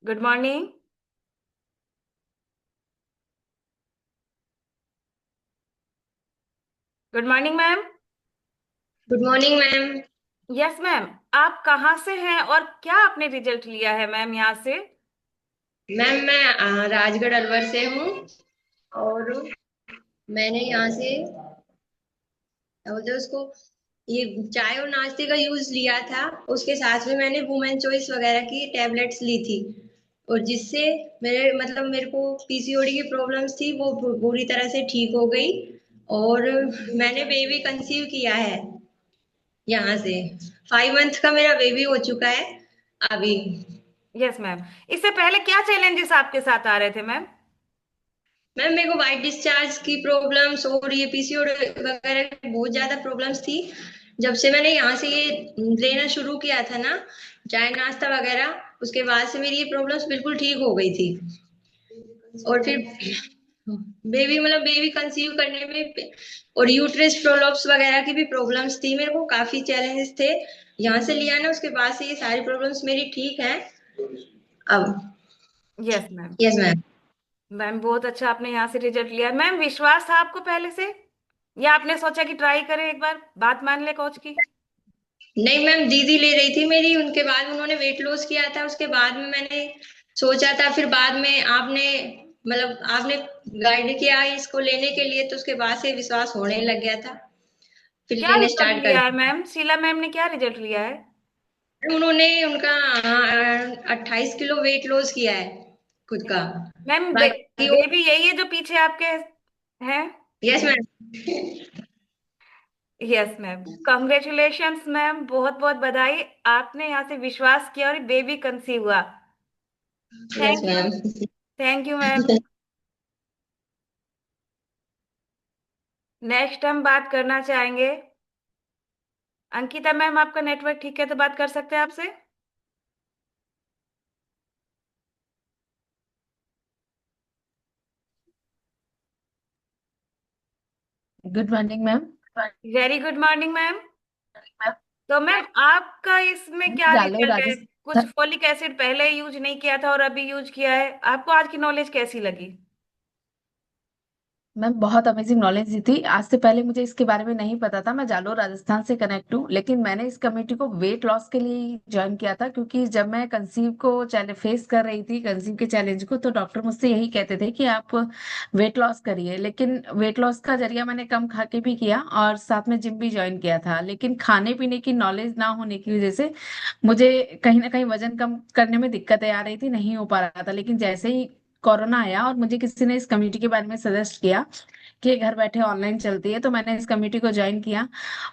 Good morning. Good morning ma'am. Good morning ma'am. Yes ma'am, आप कहाँ से हैं और क्या आपने रिजल्ट लिया है मैम यहाँ से? मैम मैं राजगढ़ अलवर से हूँ, और मैंने यहाँ से क्या बोलते हैं उसको, ये चाय और नाश्ते का यूज लिया था। उसके साथ में मैंने वुमेन चॉइस वगैरह की टैबलेट्स ली थी, और जिससे मेरे को पीसीओडी की प्रॉब्लम्स थी वो पूरी तरह से ठीक हो गई। और मैंने बेबी कंसीव किया है यहाँ से। 5 मंथ का मेरा बेबी हो चुका है अभी। यस मैम, इससे पहले क्या चैलेंजेस आपके साथ आ रहे थे मैम? मैम मेरे को वाइट डिस्चार्ज की प्रॉब्लम्स और ये पीसीओडी वगैरह की बहुत ज्यादा प्रॉब्लम्स थी। जब से मैंने यहाँ से ये लेना शुरू किया था ना, चाय नाश्ता वगैरह, उसके बाद से मेरी ये प्रॉब्लम्स बिल्कुल ठीक हो गई थी। और फिर बेबी कंसीव करने में और यूट्रस प्रोलप्स वगैरह की भी प्रॉब्लम्स थी, मेरे को काफी चैलेंजेस थे। यहाँ से लिया ना, उसके बाद से ये सारी प्रॉब्लम्स मेरी ठीक हैं अब। Yes ma'am. Yes ma'am. Ma'am बहुत अच्छा आपने यहाँ से रिजल्ट लिया। मैम विश्वास था आपको पहले से, या आपने सोचा कि ट्राई करें, एक बार बात मान ले कोच की? नहीं मैम, दीदी ले रही थी मेरी, उनके बाद उन्होंने वेट लॉस किया था, उसके बाद में मैंने सोचा था, फिर बाद में आपने गाइड किया इसको लेने के लिए, तो उसके बाद से विश्वास होने लग गया था, फिर क्या लेने रिजल्ट स्टार्ट कर लिया है दिया। मैम? शीला मैम ने क्या रिजल्ट लिया है? उन्होंने उनका 28 किलो वेट लॉस किया है खुद का। मैम बाकी वो, बेबी यही है जो पीछे आपके हैं? Yes ma'am. Yes ma'am, congratulations ma'am, बहुत बहुत बधाई। आपने यहाँ से विश्वास किया और बेबी कंसीव हुआ। Yes thank you. Ma'am. Thank you ma'am. Next हम बात करना चाहेंगे, अंकिता मैम, आपका नेटवर्क ठीक है तो बात कर सकते हैं आपसे? Good morning ma'am. Very good morning ma'am. तो मैम आपका इसमें क्या जालोर रिजल्ट है? कुछ राजस्थान। फोलिक एसिड पहले यूज नहीं किया था और अभी यूज किया है, आपको आज की नॉलेज कैसी लगी? मैम बहुत अमेजिंग नॉलेज दी थी। आज से पहले मुझे इसके बारे में नहीं पता था। मैं जालोर राजस्थान से कनेक्ट हूँ, लेकिन मैंने इस कम्युनिटी को वेट लॉस के लिए ज्वाइन किया था, क्योंकि जब मैं कंसीव को फेस कर रही थी, कंसीव के चैलेंज को, तो डॉक्टर मुझसे यही कहते थे कि आप वेट लॉस करिए। लेकिन वेट लॉस का जरिया मैंने कम खा के भी किया और साथ में जिम भी ज्वाइन किया था, लेकिन खाने पीने की नॉलेज ना होने की वजह से मुझे कहीं ना कहीं वजन कम करने में दिक्कतें आ रही थी, नहीं हो पा रहा था। लेकिन जैसे ही कोरोना आया और मुझे किसी ने इस कम्युनिटी के बारे में सजेस्ट किया कि घर बैठे ऑनलाइन चलती है, तो मैंने इस कमेटी को ज्वाइन किया।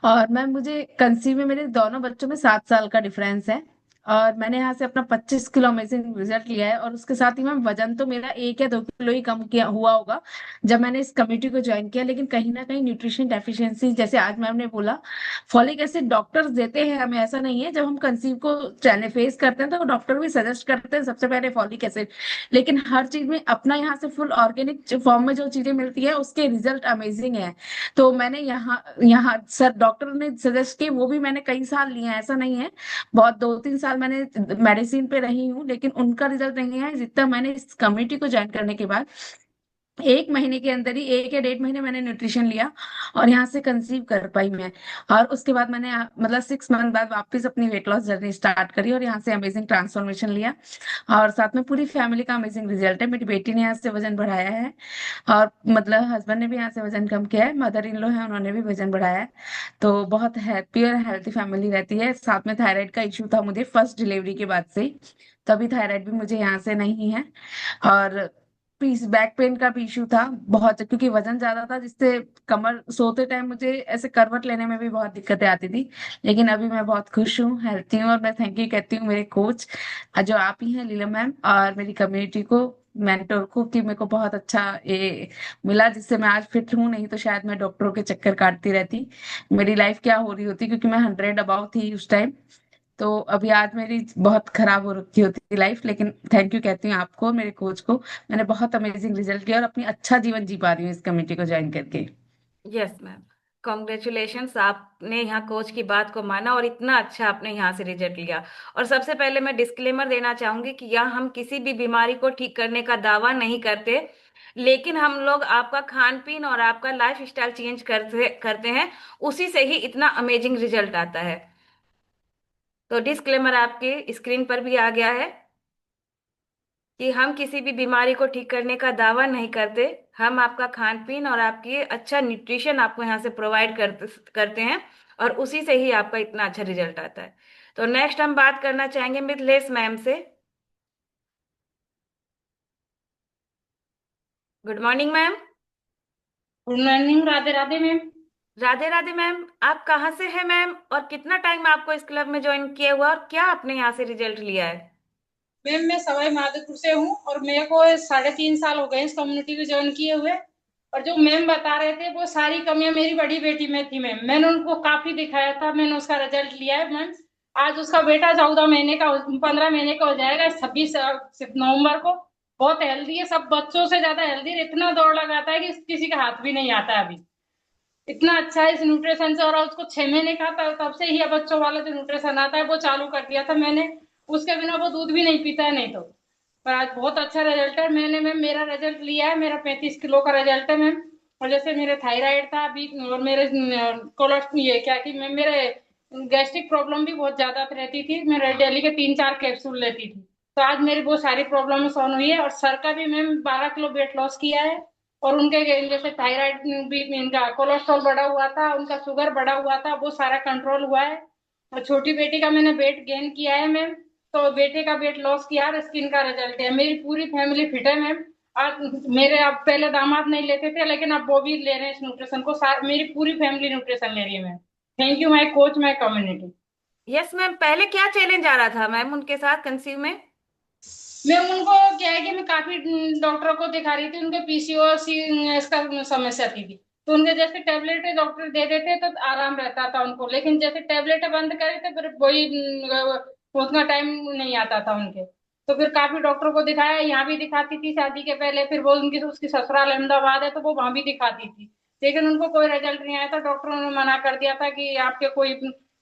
और मैम मुझे कंसीव में मेरे दोनों बच्चों में 7 साल का डिफरेंस है, और मैंने यहाँ से अपना 25 किलो अमेजिंग रिजल्ट लिया है। और उसके साथ ही मैम वजन तो मेरा 1 या 2 किलो ही कम किया हुआ होगा जब मैंने इस कमेटी को ज्वाइन किया। लेकिन कहीं ना कहीं न्यूट्रिशन डेफिशिएंसी, जैसे आज मैम ने बोला, फॉलिक एसिड डॉक्टर्स देते हैं हमें, ऐसा नहीं है। जब हम कंसीव को फेस करते हैं तो डॉक्टर भी सजेस्ट करते हैं सबसे पहले फॉलिक एसिड। लेकिन हर चीज में अपना यहाँ से फुल ऑर्गेनिक फॉर्म में जो चीजें मिलती है उसके रिजल्ट अमेजिंग है। तो मैंने यहाँ यहाँ सर डॉक्टर ने सजेस्ट किए, वो भी मैंने कई साल लिए हैं, ऐसा नहीं है। बहुत 2-3 साल मैंने मेडिसिन पे रही हूँ, लेकिन उनका रिजल्ट नहीं है जितना मैंने इस कम्युनिटी को ज्वाइन करने के बाद 1 महीने के अंदर ही, 1 या 1.5 महीने मैंने न्यूट्रिशन लिया और यहाँ से कंसीव कर पाई मैं। और उसके बाद मैंने मतलब 6 मंथ बाद वापस अपनी वेट लॉस जर्नी स्टार्ट करी और यहाँ से अमेजिंग ट्रांसफॉर्मेशन लिया। और साथ में पूरी फैमिली का अमेजिंग रिजल्ट है। मेरी बेटी ने यहाँ से वजन बढ़ाया है, और मतलब हस्बैंड ने भी यहाँ से वजन कम किया है, मदर इन लॉ है उन्होंने भी वजन बढ़ाया है। तो बहुत हैप्पी और हेल्थी फैमिली रहती है। साथ में थायराइड का इशू था मुझे फर्स्ट डिलीवरी के बाद से ही, तभी थायराइड भी मुझे यहाँ से नहीं है। और पीस बैक पेन का भी इशू था बहुत, क्योंकि वजन ज्यादा था, जिससे कमर सोते टाइम मुझे ऐसे करवट लेने में भी बहुत दिक्कतें आती थी। लेकिन अभी मैं बहुत खुश हूँ, हेल्थी हूँ, और मैं थैंक यू कहती हूँ मेरे कोच जो आप ही हैं, लीला मैम, और मेरी कम्युनिटी को, मेंटोर को, कि मेरे को बहुत अच्छा ये मिला जिससे मैं आज फिट हूँ। नहीं तो शायद मैं डॉक्टरों के चक्कर काटती रहती, मेरी लाइफ क्या हो रही होती, क्योंकि मैं 100 अबाउ थी उस टाइम। तो अभी आज मेरी बहुत खराब हो रखी होती लाइफ। लेकिन थैंक यू कहती हूँ आपको, मेरे कोच को। मैंने बहुत अमेजिंग रिजल्ट किया और अपनी अच्छा जीवन जी पा रही हूँ इस कमेटी को ज्वाइन करके। यस मैम, कॉन्ग्रेचुलेशंस, आपने यहाँ कोच की बात को माना और इतना अच्छा आपने यहाँ से रिजल्ट लिया। और सबसे पहले मैं डिस्क्लेमर देना चाहूंगी कि यहाँ हम किसी भी बीमारी को ठीक करने का दावा नहीं करते, लेकिन हम लोग आपका खान पीन और आपका लाइफ स्टाइल चेंज करते करते हैं, उसी से ही इतना अमेजिंग रिजल्ट आता है। तो डिस्क्लेमर आपके स्क्रीन पर भी आ गया है कि हम किसी भी बीमारी को ठीक करने का दावा नहीं करते, हम आपका खान पीन और आपकी अच्छा न्यूट्रिशन आपको यहाँ से प्रोवाइड करते हैं, और उसी से ही आपका इतना अच्छा रिजल्ट आता है। तो नेक्स्ट हम बात करना चाहेंगे मिथिलेश मैम से। Good morning ma'am. Good morning. Radhe Radhe ma'am. Radhe Radhe ma'am, आप कहाँ से हैं मैम, और कितना टाइम आपको इस क्लब में ज्वाइन किया हुआ, और क्या आपने यहाँ से रिजल्ट लिया है? मैम मैं सवाई माधोपुर से हूँ और मेरे को 3.5 साल हो गए इस कम्युनिटी को ज्वाइन किए हुए। और जो मैम बता रहे थे वो सारी कमियां मेरी बड़ी बेटी में थी मैम, मैंने उनको काफी दिखाया था, मैंने उसका रिजल्ट लिया है मैम। आज उसका बेटा 14 महीने का 15 महीने का हो जाएगा 26 नवंबर को। बहुत हेल्दी है, सब बच्चों से ज्यादा हेल्दी है, इतना दौड़ लगाता है कि किसी का हाथ भी नहीं आता है अभी। इतना अच्छा है इस न्यूट्रिशन से। और उसको 6 महीने का तब से ही बच्चों वाला जो न्यूट्रिशन आता है वो चालू कर दिया था मैंने। उसके बिना वो दूध भी नहीं पीता है नहीं तो। पर आज बहुत अच्छा रिजल्ट है। मैंने मैम मेरा रिजल्ट लिया है, मेरा 35 किलो का रिजल्ट है मैम। और जैसे मेरे थायराइड था अभी, और मेरे कोलेस्ट्रॉल, ये क्या कि मैं मेरे गैस्ट्रिक प्रॉब्लम भी बहुत ज्यादा रहती थी, मैं डेली के 3-4 कैप्सूल लेती थी। तो आज मेरी बहुत सारी प्रॉब्लम सॉल्व हुई है। और सर का भी मैम 12 किलो वेट लॉस किया है। और उनके जैसे थायराइड भी, इनका कोलेस्ट्रॉल बढ़ा हुआ था, उनका शुगर बढ़ा हुआ था, वो सारा कंट्रोल हुआ है। और छोटी बेटी का मैंने वेट गेन किया है मैम। तो बेटे का वेट लॉस किया और स्किन का रिजल्ट है। मेरी पूरी फैमिली फिट है मैम। और मेरे अब पहले दामाद नहीं लेते थे, लेकिन अब वो भी ले रहे हैं इस न्यूट्रिशन को। मेरी पूरी फैमिली न्यूट्रिशन ले रही है ma'am. Thank you my coach, my community. Yes ma'am, पहले क्या चैलेंज आ रहा था मैम उनके साथ कंसीव में? मैम उनको क्या है कि मैं काफी डॉक्टरों को दिखा रही थी, उनके पीसीओएस इसका समस्या थी। तो उनके जैसे टेबलेट डॉक्टर दे देते तो आराम रहता था उनको, लेकिन जैसे टेबलेट बंद करे तो फिर वही उतना टाइम नहीं आता था उनके। तो फिर काफी डॉक्टरों को दिखाया, यहाँ भी दिखाती थी शादी के पहले, फिर वो उनकी उसकी ससुराल अहमदाबाद है तो वो वहां भी दिखाती थी। लेकिन उनको कोई रिजल्ट नहीं आया था। डॉक्टरों ने मना कर दिया था कि आपके कोई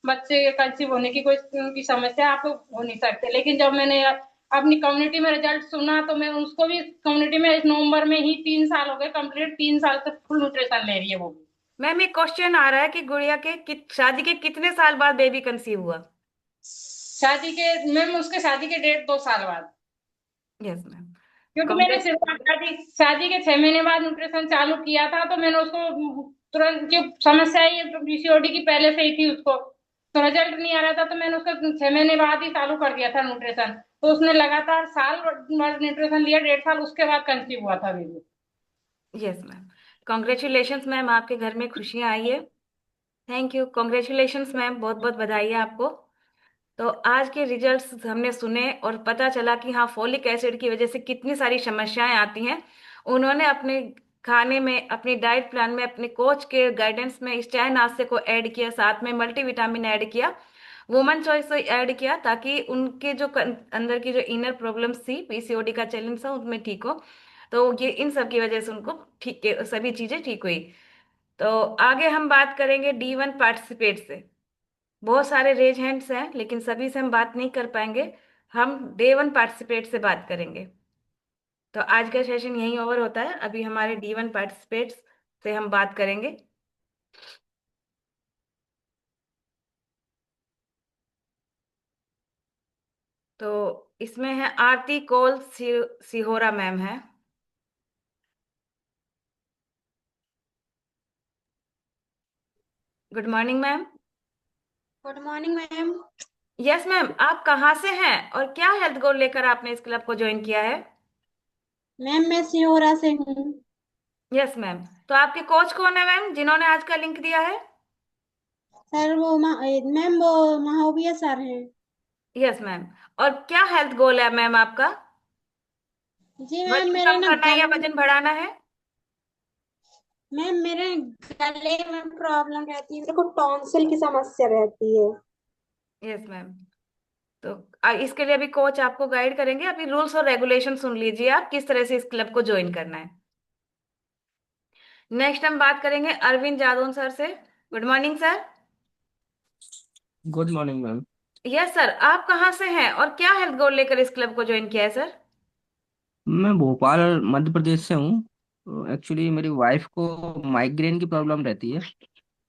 बच्चे कंसीव होने की कोई की समस्या आप हो नहीं सकते। लेकिन जब मैंने अपनी कम्युनिटी में रिजल्ट सुना तो मैं उसको भी कम्युनिटी में इस नवंबर में ही 3 साल हो गए कंप्लीट, 3 साल तक फुल न्यूट्रिशन ले रही है वो भी। मैम एक क्वेश्चन आ रहा है कि गुड़िया के शादी के कितने साल बाद बेबी कंसीव हुआ? शादी के मैम उसके शादी के 1.5-2 साल बाद। Yes ma'am. क्योंकि मैंने कांग्रेस। सिर्फ शादी के 6 महीने बाद न्यूट्रिशन चालू किया था, तो मैंने उसको तुरंत जो समस्या है ये पीसीओडी की पहले से ही थी उसको, तो रिजल्ट नहीं आ रहा था, तो मैंने उसको 6 महीने बाद ही चालू कर दिया था न्यूट्रिशन। तो उसने लगातार साल भर न्यूट्रिशन लिया, 1.5 साल उसके बाद कंसीव हुआ था baby. Yes ma'am. Congratulations ma'am, आपके घर में खुशियां आई है। थैंक यू, कॉन्ग्रेचुलेशंस मैम, बहुत बहुत बधाई है आपको। तो आज के रिजल्ट्स हमने सुने और पता चला कि हाँ, फोलिक एसिड की वजह से कितनी सारी समस्याएं आती हैं। उन्होंने अपने खाने में, अपनी डाइट प्लान में, अपने कोच के गाइडेंस में इस चाय नाश्ते को ऐड किया, साथ में मल्टीविटामिन ऐड किया, वुमन चॉइस ऐड किया, ताकि उनके जो अंदर की जो इनर प्रॉब्लम्स थी, पीसीओडी का चैलेंज था, उनमें ठीक हो। तो ये इन सब की वजह से उनको ठीक, सभी चीजें ठीक हुई। तो आगे हम बात करेंगे D1 पार्टिसिपेट से। बहुत सारे रेज हैंड्स हैं लेकिन सभी से हम बात नहीं कर पाएंगे। हम D1 पार्टिसिपेट से बात करेंगे। तो आज का सेशन यहीं ओवर होता है। अभी हमारे D1 पार्टिसिपेट्स से हम बात करेंगे। तो इसमें है आरती कौल सिहोरा मैम है। Good morning ma'am. Good morning ma'am. Yes ma'am, आप कहाँ से हैं और क्या हेल्थ गोल लेकर आपने इस क्लब को ज्वाइन किया है? मैम मैं सिहोरा से हूँ। Yes ma'am. तो आपके कोच कौन है मैम, जिन्होंने आज का लिंक दिया है? सर मैम वो महाविया सर हैं। Yes ma'am. और क्या हेल्थ गोल है मैम आपका? जी मैम वजन मेरे कम ना करना है या गले वजन बढ़ाना है? मैम मेरे गले में प्रॉब्लम रहती है, मेरे को टॉन्सिल की समस्या रहती है। Yes ma'am. तो इसके लिए अभी कोच आपको गाइड करेंगे। अभी रूल्स और रेगुलेशन सुन लीजिए आप, किस तरह से इस क्लब को ज्वाइन करना है। नेक्स्ट हम बात करेंगे अरविंद जादौन सर से। Good morning sir. Good morning ma'am. Yes sir, आप कहाँ से हैं और क्या हेल्थ गोल लेकर इस क्लब को ज्वाइन किया है सर? मैं भोपाल मध्य प्रदेश से हूँ। एक्चुअली मेरी वाइफ को माइग्रेन की प्रॉब्लम रहती है।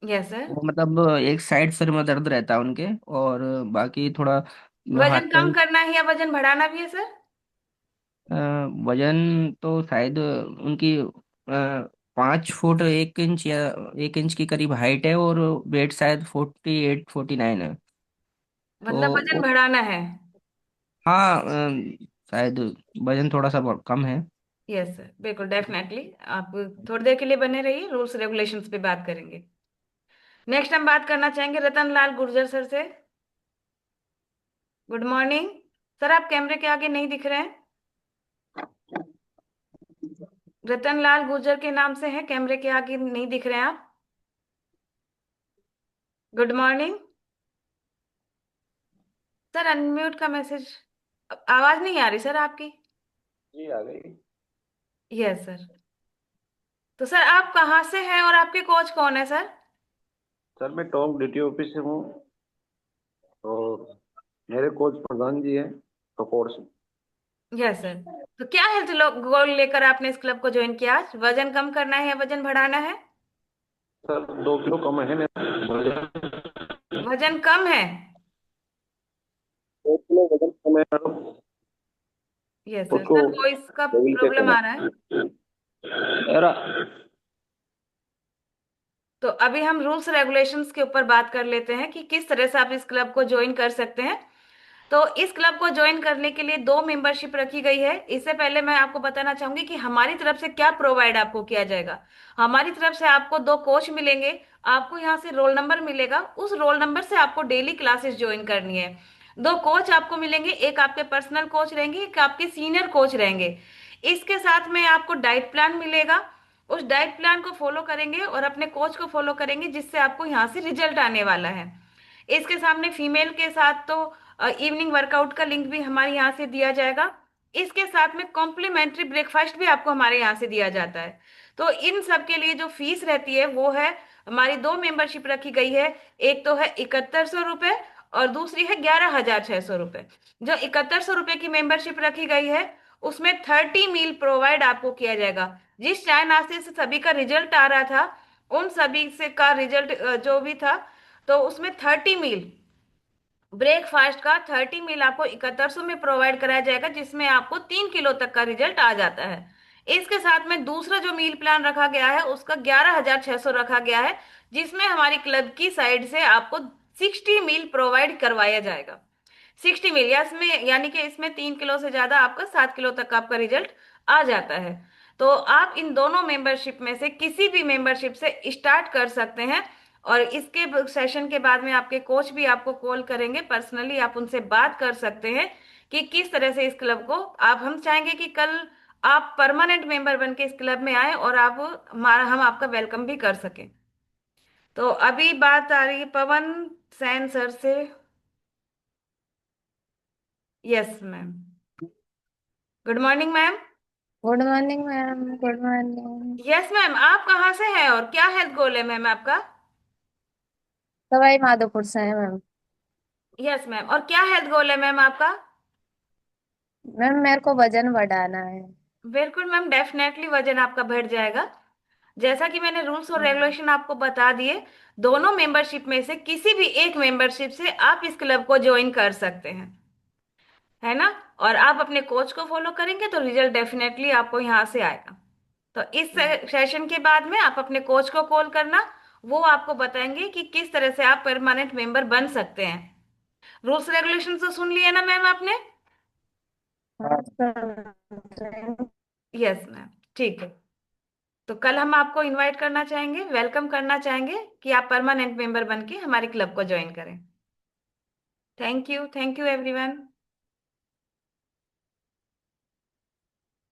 Yes sir. वो मतलब एक साइड सिर में दर्द रहता है उनके, और बाकी थोड़ा हाथ वजन कम पैर। करना है या वजन बढ़ाना भी है सर? वजन तो शायद उनकी 5 फुट 1 इंच या 1 इंच की करीब हाइट है, और वेट शायद 48 49 है। तो मतलब वजन बढ़ाना है। हाँ, शायद वजन थोड़ा सा कम है। यस सर, बिल्कुल डेफिनेटली। आप थोड़ी देर के लिए बने रहिए, रूल्स रेगुलेशंस पे बात करेंगे। नेक्स्ट हम बात करना चाहेंगे रतन लाल गुर्जर सर से। गुड मॉर्निंग सर, आप कैमरे के आगे नहीं दिख रहे हैं। रतन लाल गुर्जर के नाम से है, कैमरे के आगे नहीं दिख रहे हैं आप। गुड मॉर्निंग सर, अनम्यूट का मैसेज। आवाज नहीं आ रही सर आपकी। जी आ गई। Yes sir. तो सर आप कहाँ से हैं और आपके कोच कौन है सर? सर मैं टोंक डीटी ऑफिस से हूँ और मेरे कोच प्रधान जी हैं कपौर से। Yes sir. तो क्या हेल्थ गोल लेकर आपने इस क्लब को ज्वाइन किया आज? वजन कम करना है या वजन बढ़ाना है? सर 2 किलो कम है मेरा वजन। वजन कम है। 2 किलो वजन कम है मेरा। Yes sir. उसको सर वॉइस का डेविल कहते प्रॉब्लम हैं आ रहा है। मेरा। तो अभी हम रूल्स रेगुलेशंस के ऊपर बात कर लेते हैं कि किस तरह से आप इस क्लब को ज्वाइन कर सकते हैं। तो इस क्लब को ज्वाइन करने के लिए 2 मेंबरशिप रखी गई है। इससे पहले मैं आपको बताना चाहूंगी कि हमारी तरफ से क्या प्रोवाइड आपको किया जाएगा। हमारी तरफ से आपको 2 कोच मिलेंगे। आपको यहाँ से रोल नंबर मिलेगा, उस रोल नंबर से आपको डेली क्लासेस ज्वाइन करनी है। 2 कोच आपको मिलेंगे, एक आपके पर्सनल कोच रहेंगे, एक आपके सीनियर कोच रहेंगे। इसके साथ में आपको डाइट प्लान मिलेगा। उस डाइट प्लान को फॉलो करेंगे और अपने कोच को फॉलो करेंगे, जिससे आपको यहाँ से रिजल्ट आने वाला है। इसके सामने फीमेल के साथ तो इवनिंग वर्कआउट का लिंक भी हमारे यहाँ से दिया जाएगा। इसके साथ में कॉम्प्लीमेंट्री ब्रेकफास्ट भी आपको हमारे यहाँ से दिया जाता है। तो इन सब के लिए जो फीस रहती है वो है, हमारी 2 मेंबरशिप रखी गई है। एक तो है 7100 रुपये और दूसरी है 11600 रुपये। जो 7100 रुपये की मेंबरशिप रखी गई है उसमें 30 मील प्रोवाइड आपको किया जाएगा। जिस चाय नाश्ते से सभी का रिजल्ट आ रहा था, उन सभी से का रिजल्ट जो भी था, तो उसमें 30 मील ब्रेकफास्ट का 30 मील आपको 7100 में प्रोवाइड कराया जाएगा, जिसमें आपको 3 किलो तक का रिजल्ट आ जाता है। इसके साथ में दूसरा जो मील प्लान रखा गया है उसका 11600 रखा गया है, जिसमें हमारी क्लब की साइड से आपको 60 मील प्रोवाइड करवाया जाएगा। 60 मील या इसमें, यानी कि इसमें 3 किलो से ज्यादा आपका 7 किलो तक आपका रिजल्ट आ जाता है। तो आप इन दोनों मेंबरशिप में से किसी भी मेंबरशिप से स्टार्ट कर सकते हैं। और इसके सेशन के बाद में आपके कोच भी आपको कॉल करेंगे, पर्सनली आप उनसे बात कर सकते हैं कि किस तरह से इस क्लब को आप, हम चाहेंगे कि कल आप परमानेंट मेंबर बन के इस क्लब में आए और आप हमारा, हम आपका वेलकम भी कर सकें। तो अभी बात आ रही है पवन सैन सर से। Yes ma'am. Good morning ma'am. Good morning ma'am, good morning. Yes ma'am, आप कहाँ से हैं और क्या हेल्थ गोल है मैम आपका? सवाई माधोपुर से है मैम। यस मैम, और क्या हेल्थ गोल है मैम आपका? मैम मेरे को वजन बढ़ाना है। बिल्कुल मैम, डेफिनेटली वजन आपका बढ़ जाएगा। जैसा कि मैंने रूल्स और रेगुलेशन आपको बता दिए, दोनों मेंबरशिप में से किसी भी एक मेंबरशिप से आप इस क्लब को ज्वाइन कर सकते हैं, है ना? और आप अपने कोच को फॉलो करेंगे तो रिजल्ट डेफिनेटली आपको यहाँ से आएगा। तो इस सेशन के बाद में आप अपने कोच को कॉल करना, वो आपको बताएंगे कि किस तरह से आप परमानेंट मेंबर बन सकते हैं। रूल्स रेगुलेशन तो सुन लिए ना मैम आपने? हाँ, सर। यस मैम, ठीक है। तो कल हम आपको इनवाइट करना चाहेंगे, वेलकम करना चाहेंगे कि आप परमानेंट मेंबर बन के हमारे क्लब को ज्वाइन करें। Thank you everyone.